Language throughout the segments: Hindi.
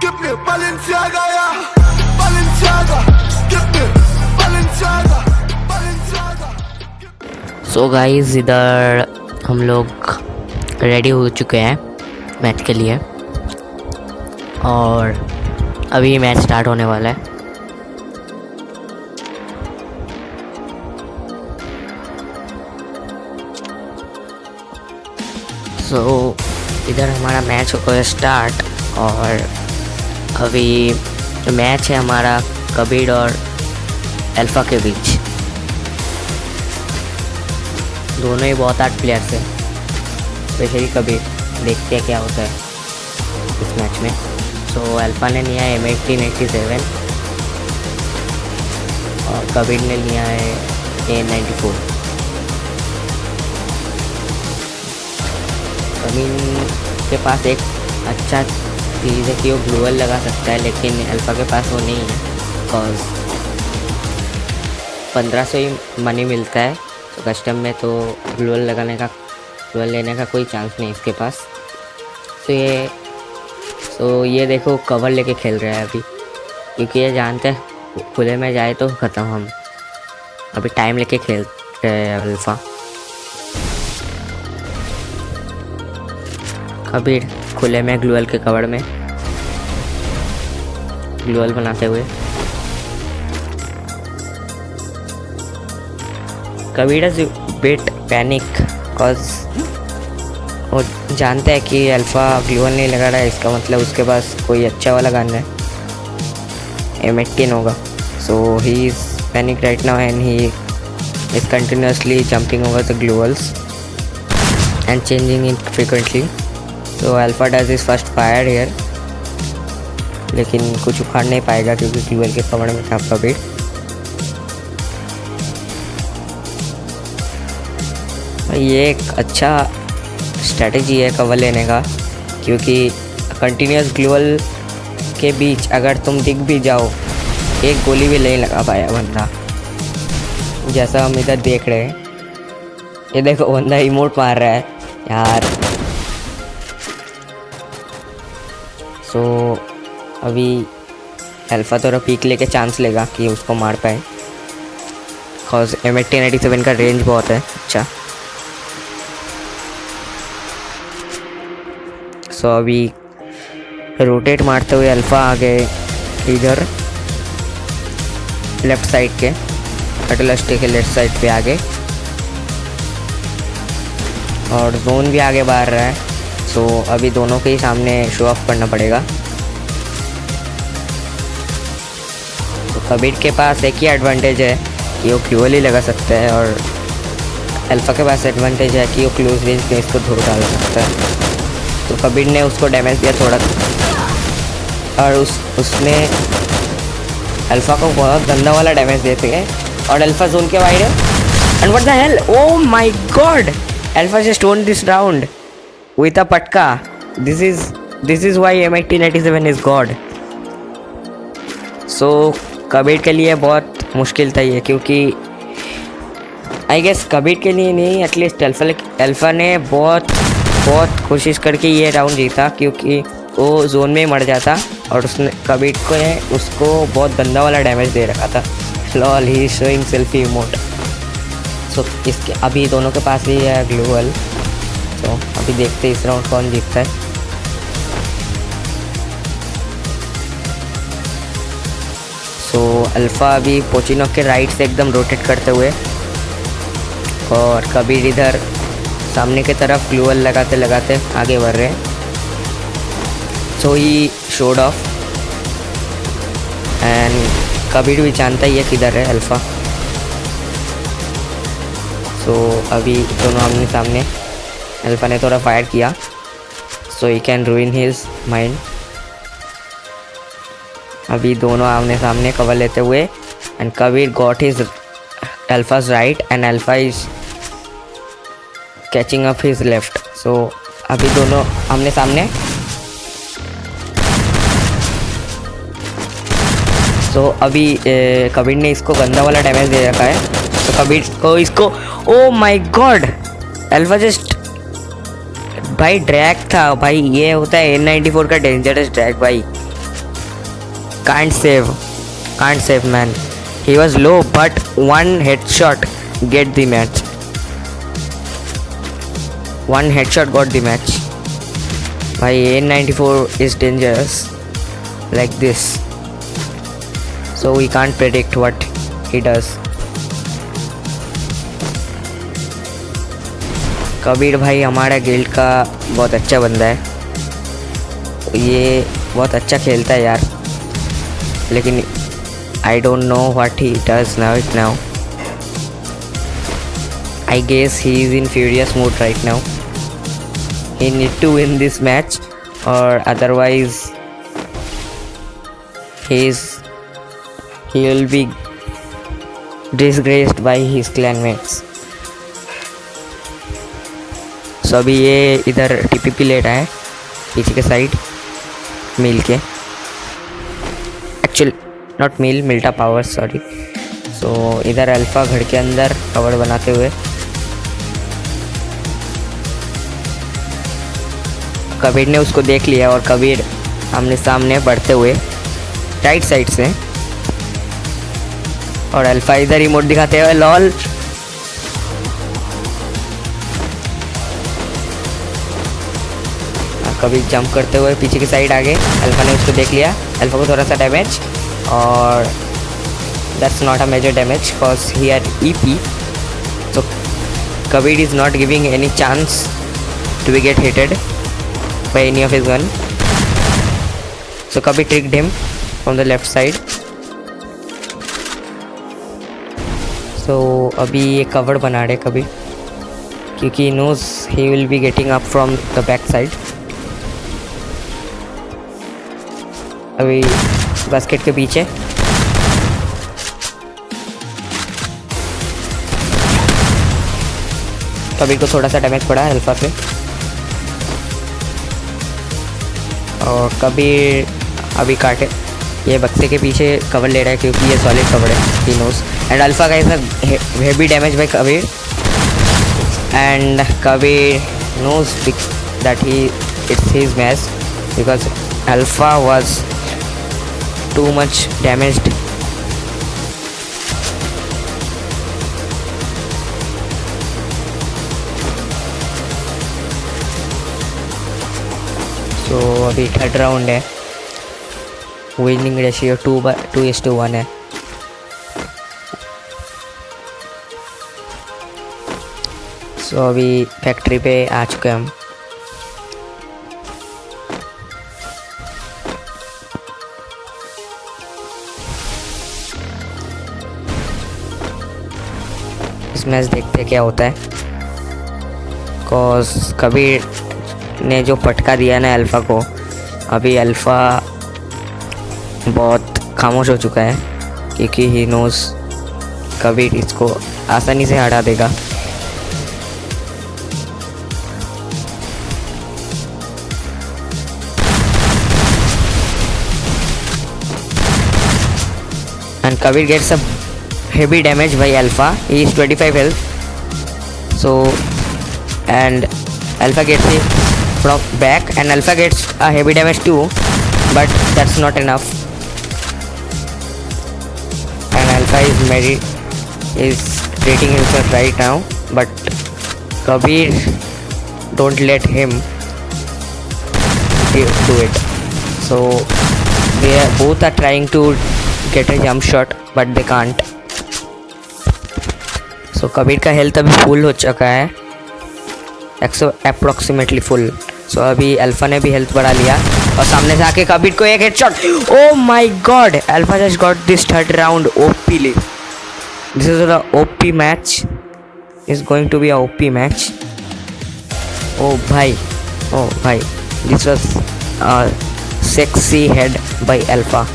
Gib mir Balenciaga, ja. Balenciaga. Gib mir Balenciaga. Balenciaga. So guys, इधर हम लोग रेडी हो चुके हैं मैच के लिए और अभी मैच स्टार्ट होने वाला है। सो इधर हमारा मैच हो गया स्टार्ट और अभी मैच है हमारा कबीर और अल्फा के बीच। दोनों ही बहुत आर्ट प्लेयर्स हैं, स्पेशली कबीर। देखते हैं क्या होता है इस मैच में। सो अल्फा ने लिया है M1887 और कबीर ने लिया है A94। कबीर के पास एक अच्छा चीज़ है कि वो ग्लूअल लगा सकता है, लेकिन अल्फा के पास वो नहीं है। बिकॉज 1500 ही मनी मिलता है तो कस्टम में, तो ग्लूअल लेने का कोई चांस नहीं इसके पास। तो ये देखो कवर लेके खेल रहा है अभी, क्योंकि ये जानते हैं खुले में जाए तो ख़त्म। हम अभी टाइम लेके खेल रहे हैं अल्फा। कबीर खुले में ग्लूअल के कवर में ग्लूअल बनाते हुए। Kabir is bit panic because वो जानते हैं कि अल्फा ग्लूअल नहीं लगा रहा है, इसका मतलब उसके पास कोई अच्छा वाला गन है, M18 होगा। So he is panic right now and he is continuously jumping over the gloo walls and changing it frequently. तो Alpha does is first fire here, लेकिन कुछ उखाड़ नहीं पाएगा क्योंकि ग्लूअल के कवर में था कबीर। ये एक अच्छा स्ट्रेटजी है कवर लेने का, क्योंकि कंटिन्यूस ग्लूअल के बीच अगर तुम दिख भी जाओ, एक गोली भी नहीं लगा पाया बंदा, जैसा हम इधर देख रहे हैं। ये देखो बंदा इमोट मार रहा है यार। सो अभी अल्फा थोड़ा पीक लेके चांस लेगा कि उसको मार पाए, बिकॉज M1887 का रेंज बहुत है अच्छा। सो अभी रोटेट मारते हुए अल्फा आ गए इधर लेफ्ट साइड के कटलस्टे के लेफ्ट साइड पे आ गए और जोन भी आगे बाहर रहा है। सो अभी दोनों के ही सामने शो ऑफ करना पड़ेगा। तो कबीर के पास एक ही एडवांटेज है कि वो ग्लूअल ही लगा सकता है, और अल्फा के पास एडवांटेज है कि वो क्लोज रेंज में इसको धो डाल सकता है। तो कबीर ने उसको डैमेज दिया थोड़ा, और उसने अल्फा को बहुत गंदा वाला डैमेज देते हैं, और अल्फा जोन के बाहर है। And what the hell, oh my god, Alpha just won this round with a पटका। This is why M1887 is god. So Kabir के लिए बहुत मुश्किल था ये, क्योंकि आई गेस कबीर के लिए नहीं, एटलीस्ट अल्फा ने बहुत कोशिश करके ये राउंड जीता, क्योंकि वो जोन में मर जाता और उसने कबीर को ने उसको बहुत गंदा वाला डैमेज दे रखा था। Lol, he showing selfie emote. So इसके अभी दोनों के पास ही है ग्लूअल। तो अभी देखते हैं इस राउंड कौन जीतता है। सो अल्फा अभी पोचिनो के राइट से एकदम रोटेट करते हुए, और कबीर इधर सामने की तरफ ग्लूअल लगाते लगाते आगे बढ़ रहे हैं। So he showed off, and Kabir भी जानता ही है किधर है अल्फा। सो अभी दोनों आमने सामने। अल्फा ने थोड़ा फायर किया so he can ruin his mind. अभी दोनों आमने सामने कवर लेते हुए, and Kabir got his Alpha's right and Alpha is catching up his left. So अभी दोनों आमने सामने। सो अभी कबीर ने इसको गंदा वाला डैमेज दे रखा है, तो कबीर को इसको, ओ माय गॉड, अल्फा जस्ट, भाई ड्रैग था भाई। ये होता है N94 का डेंजरस ड्रैग भाई। Can't save man. He was low, but one headshot get the match. One headshot got the match. My A94 is dangerous like this, so we can't predict what he does. Kabir भाई हमारा गिल्ड का बहुत अच्छा बंदा है, ये बहुत अच्छा खेलता है यार, लेकिन I don't know what he does now. I guess he is in furious mood right now. He need to win this match, or otherwise he will be disgraced by his clanmates. So अभी ये इधर TPP ले रहा है पीछे के साइड मिल के, एक्चुअल नॉट मिल्टा पावर सॉरी। सो इधर अल्फ़ा घर के अंदर कवर बनाते हुए कबीर ने उसको देख लिया, और कबीर आमने सामने बढ़ते हुए राइट साइड से, और अल्फ़ा इधर रिमोट दिखाते हुए लॉल। कबीर जंप करते हुए पीछे की साइड आगे, अल्फ़ा ने उसको देख लिया, अल्फ़ा को थोड़ा सा डैमेज, और that's not a major damage because he are EP. So Kabir is not giving any chance to be get hitted by any of his gun. So Kabir tricked him from the left side. So अभी ये कवर बना रहे कबीर, क्योंकि he knows he will be getting up from the back side. अभी बास्केट के पीछे कबीर को थोड़ा सा डैमेज पड़ा है अल्फ़ा से, और कबीर अभी काटे ये बक्से के पीछे कवर ले रहा है, क्योंकि ये सॉलिड कवर है ही नोस, एंड अल्फ़ा का इतना heavy damage bye Kabir, and Kabir knows that it's his match because Alpha was too much damaged. So अभी थर्ड राउंड है, विनिंग रेशियो 2:1 है। सो अभी फैक्ट्री पे आ चुके हम। इस मैच देखते क्या होता है, कॉज कबीर ने जो पटका दिया ना अल्फ़ा को, अभी अल्फ़ा बहुत खामोश हो चुका है, क्योंकि ही नोज कबीर इसको आसानी से हटा देगा। And Kabir gets a heavy damage by Alpha. He is 25 health. So and Alpha gets it from back, and Alpha gets a heavy damage too, but that's not enough. And Alpha is treating himself right now, but Kabir don't let him do it. So they both are trying to get a jump shot, but they can't. So Kabir का हेल्थ अभी फुल हो चुका है, अप्रोक्सीमेटली फुल। सो अभी अल्फ़ा ने भी हेल्थ बढ़ा लिया, और सामने से आके कबीर को एक headshot. Oh my god, Alpha just got this third round OPly. This is the OP match, is going to be a OP match. Oh भाई, this was sexy head by Alpha.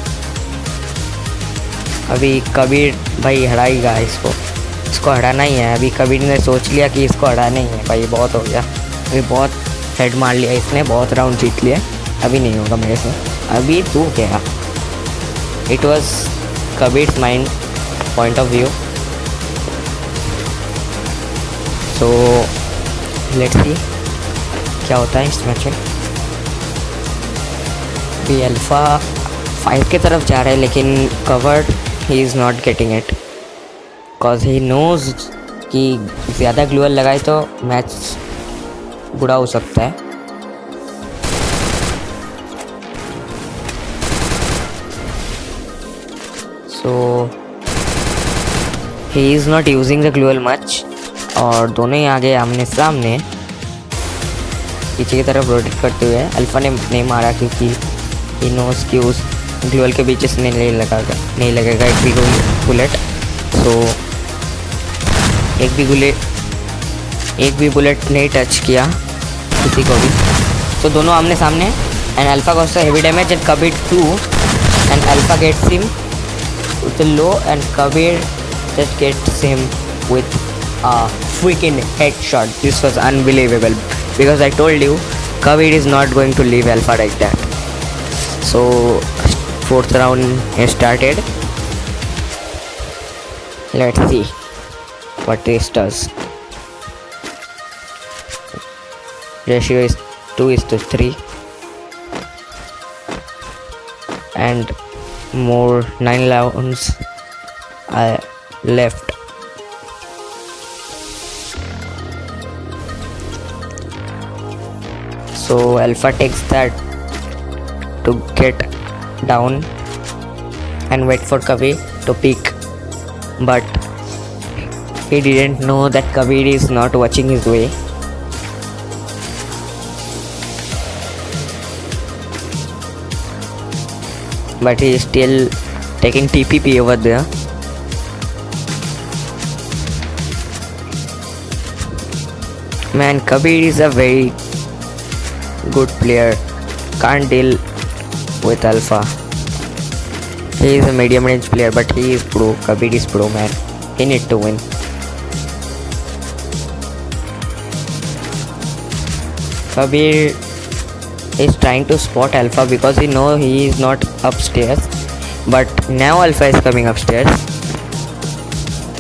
अभी कबीर भाई हराएगा इसको हराना ही है। अभी कबीर ने सोच लिया कि इसको हराना ही है भाई, बहुत हो गया, अभी बहुत हेड मार लिया इसने, बहुत राउंड जीत लिया, अभी नहीं होगा मेरे से। अभी तू क्या, it was Kabir's mind point of view. So let's see क्या होता है इस मैच में। अभी अल्फ़ा फाइट की तरफ जा रहा है लेकिन covered he is not getting it because he knows कि ज़्यादा ग्लूअल लगाए तो मैच बुरा हो सकता है. So he is not using the gloo wall much और दोनों ही आगे आमने सामने पीछे की तरफ रोटेट करते हुए. अल्फा ने नहीं मारा क्योंकि ही नोज कि उस ग्लूअल के बीच से नहीं लगेगा एक भी बुलेट. सो एक भी बुलेट नहीं टच किया किसी को भी. तो दोनों आमने सामने and Alpha gots heavy damage and Kabir 2 and Alpha gets him with the low and Kabir just gets him with a freaking headshot. This was unbelievable because I told you Kabir is not going to leave Alpha like that. So 4th round has started. Let's see what this does. Ratio is 2:3 and more 9 rounds left. So Alpha takes that to get down and wait for Kabir to peek, but he didn't know that Kabir is not watching his way. But he is still taking TPP over there. Man, Kabir is a very good player. Can't deal with Alpha. He is a medium range player, but he is pro. Kabir is pro, man. He need to win. Kabir is trying to spot Alpha because he know he is not upstairs, but now Alpha is coming upstairs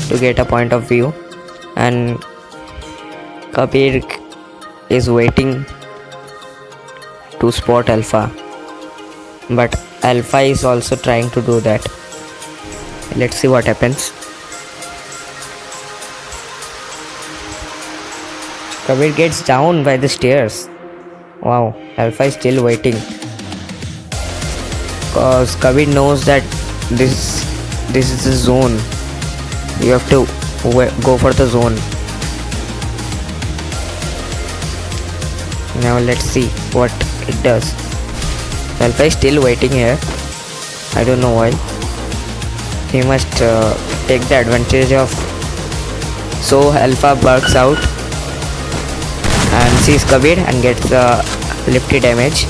to get a point of view and Kabir is waiting to spot Alpha, but Alpha is also trying to do that. Let's see what happens. Kabir gets down by the stairs. Wow, Alpha is still waiting because Kabir knows that this is the zone. You have to go for the zone. Now let's see what it does. Alpha is still waiting here. I don't know why. He must take the advantage of. So Alpha barks out and sees Kabir and gets the lifty damage,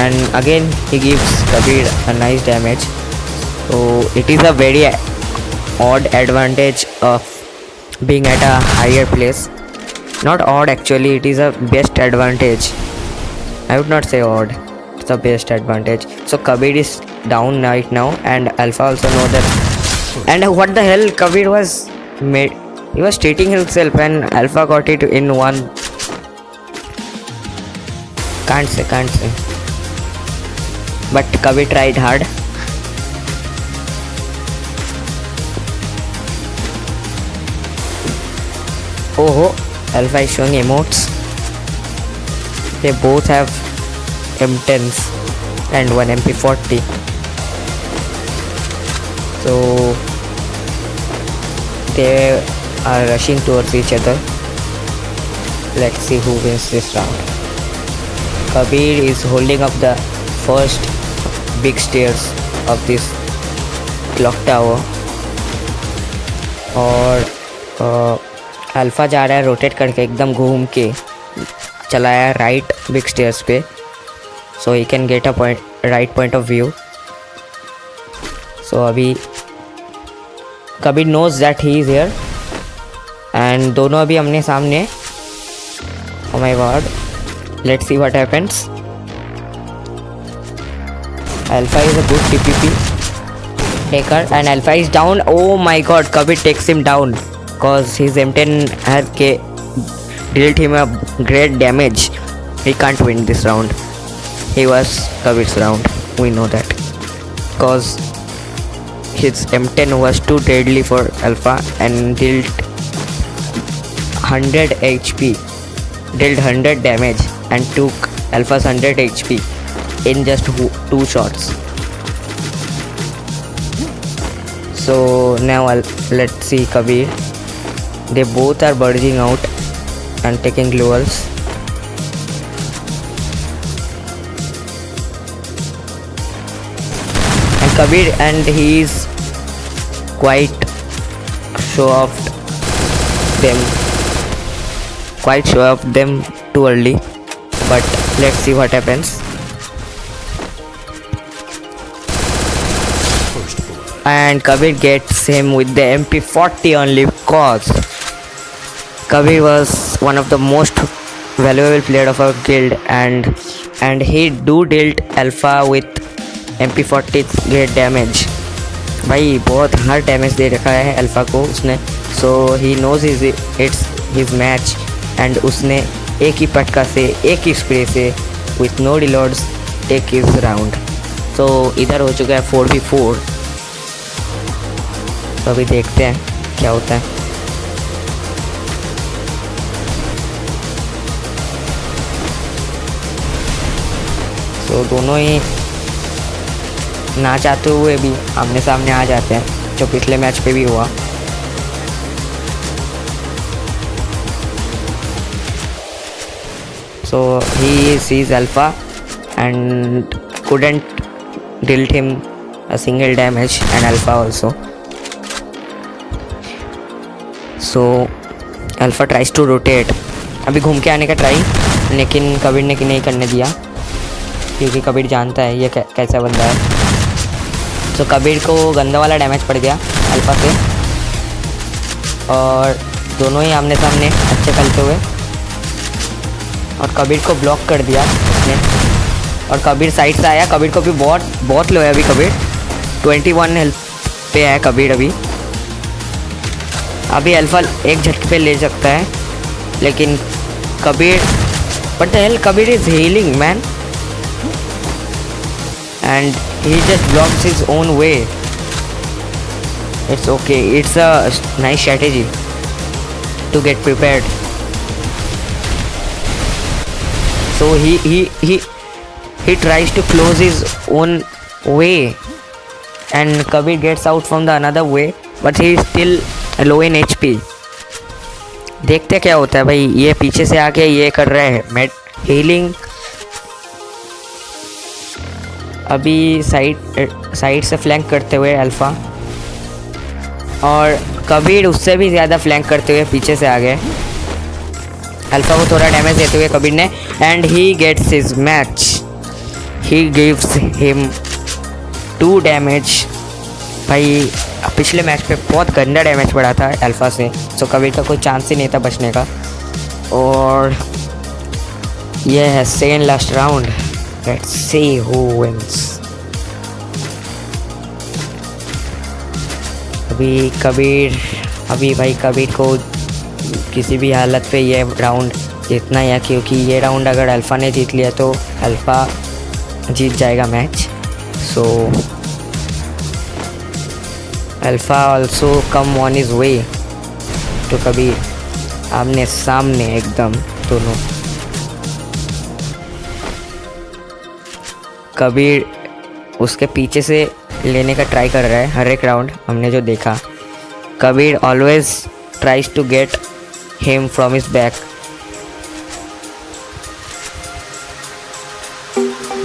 and again he gives Kabir a nice damage. So it is a very odd advantage of being at a higher place. Not odd actually, it is a best advantage. I would not say odd, it's the best advantage. So Kabir is down right now and Alpha also know that. And what the hell, Kabir was made. He was treating himself and Alpha got it in one. Can't say. But Kabir tried hard. Oh, Alpha is showing emotes. They both have M10s and one MP40. So they are rushing towards each other. Let's see who wins this round. Kabir is holding up the first big stairs of this clock tower और अल्फा जा रहा है रोटेट करके एकदम घूम के चला है राइट बिग स्टेयर्स पे, so he can get a right point of view. So अभी Kabir knows that he is here and दोनों अभी हमने सामने. Oh my god, let's see what happens. Alpha is a good TPP taker and Alpha is down. Oh my god, Kabir takes him down because his M10 has dealt him a great damage. He can't win this round. he was Kabir's round. We know that because his M10 was too deadly for Alpha and dealt 100 HP, dealt 100 damage and took Alpha's 100 HP in just 2 shots. So now let's see Kabir. They both are burging out and taking globals. And Kabir, and he is quite show off them too early, but let's see what happens. And Kabir gets him with the MP40 only because Kabir was one of the most valuable player of our guild, and he do dealt Alpha with MP40 great damage. भाई बहुत हार्ड डैमेज दे रखा है अल्फा को उसने. So he knows it's his match and उसने एक ही पटका से, एक ही स्प्रे से with no reloads take his round. So इधर हो चुका है 4v4. तो अभी देखते हैं क्या होता है. तो दोनों ही ना चाहते हुए भी आमने सामने आ जाते हैं, जो पिछले मैच पे भी हुआ. So he sees Alpha and couldn't dealt him a single damage, and Alpha also. So Alpha tries to rotate. अभी घूम के आने का ट्राई, लेकिन कबीर ने नहीं करने दिया क्योंकि कबीर जानता है ये कैसा बंदा है. तो कबीर को गंदा वाला डैमेज पड़ गया अल्फा से, और दोनों ही आमने सामने अच्छे खेलते हुए, और कबीर को ब्लॉक कर दिया उसने. और कबीर साइड से आया. कबीर को भी बहुत लो है अभी. कबीर 21 हेल्थ पे है कबीर. अभी अल्फा एक झटके पे ले सकता है, लेकिन Kabir, but the hell, Kabir is healing man, and he just blocks his own way. It's okay, it's a nice strategy to get prepared. So he tries to close his own way, and Kabir gets out from the another way, but he is still low in HP. देखते क्या होता है भाई. ये पीछे से आके ये कर रहे हैं मेड हीलिंग. अभी साइड से फ्लैंक करते हुए अल्फा, और कबीर उससे भी ज़्यादा फ्लैंक करते हुए पीछे से आ गए. अल्फा को थोड़ा डैमेज देते हुए कबीर ने, and he gets his match. He gives him 2 damage. भाई पिछले मैच पे बहुत गंदा डैमेज पड़ा था अल्फा से, तो कबीर का कोई चांस ही नहीं था बचने का. और ये है second last round. Let's see who wins. अभी भाई कबीर को किसी भी हालत पे ये राउंड जीतना है, क्योंकि ये राउंड अगर अल्फा ने जीत लिया तो अल्फा जीत जाएगा match. So Alpha also come on his way to Kabir. आमने सामने एकदम दोनों. कबीर उसके पीछे से लेने का ट्राई कर रहा है हर एक राउंड. हमने जो देखा, Kabir always tries to get him from his back,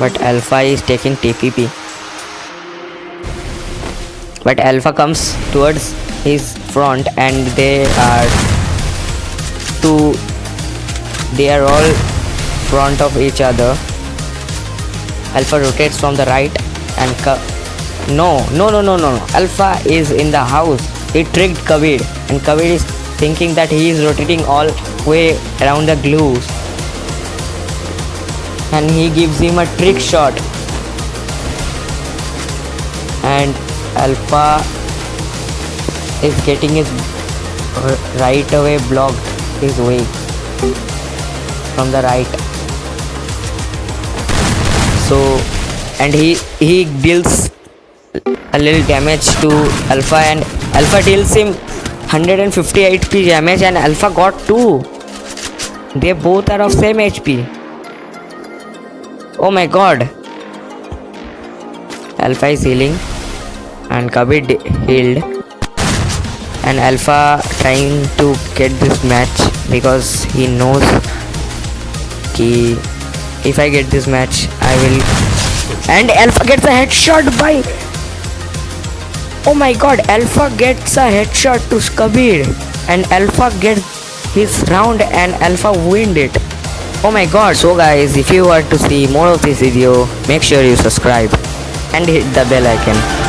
but Alpha is taking TPP. But Alpha comes towards his front, and they are all front of each other. Alpha rotates from the right and no. Alpha is in the house. He tricked Kabir, and Kabir is thinking that he is rotating all way around the glues, and he gives him a trick shot, and Alpha is getting his right away blocked his way from the right. So, and he deals a little damage to Alpha, and Alpha deals him 158 HP damage, and Alpha got 2. They both are of same HP. Oh my god. Alpha is healing and Kabir healed, and Alpha trying to get this match because he knows ki if I get this match I will. And Alpha gets a headshot by, oh my god, Alpha gets a headshot to Kabir, and Alpha gets his round, and Alpha wins it. Oh my god. So guys, if you want to see more of this video, make sure you subscribe and hit the bell icon.